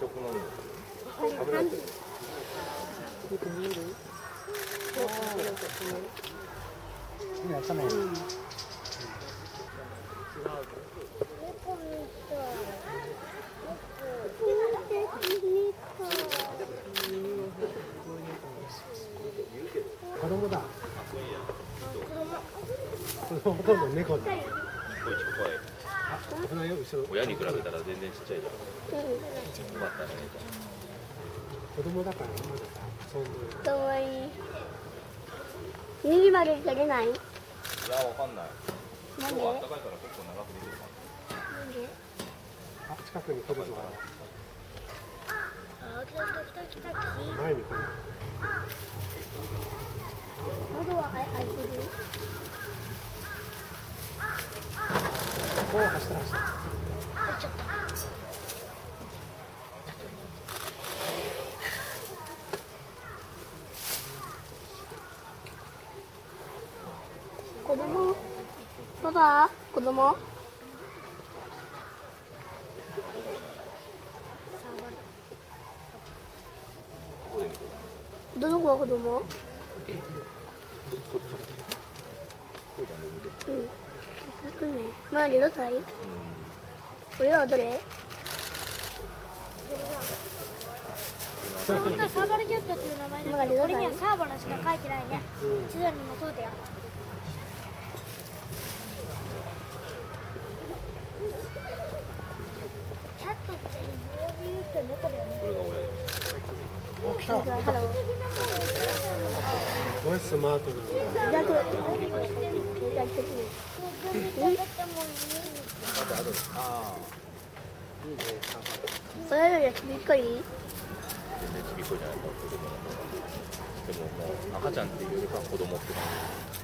食の食べられてる。やったね。子供だ。子供ほとんど猫だ。こいちっこい。大人よ後ろ。親に比べたら全然ちっちゃいじゃん。よかったね。子供だからまださ、そんな。かわいい。右まで出れない？いや、わかんない。今なんで？日は暖かいから結構長くできるかなんで？あ、近くに子供があ、来た来た来た来た。前に来る。窓は開いてる？おお、走った走った。入っちゃった。子供？パパ？子供？どの子が子供？うん。まあ、0歳？これはどれ？本当はサーバルジェットっていう名前だけど、これにはサーバルしか書いてないね。地図にもそうだよ。キャットってどういう人猫だよね。これが親です。お、来た。ハロー。すごいスマートな。逆。それよりびっくり？全然ちびっこいじゃないか、子供の方が。でももう赤ちゃんっていうよりかは子供って感じ。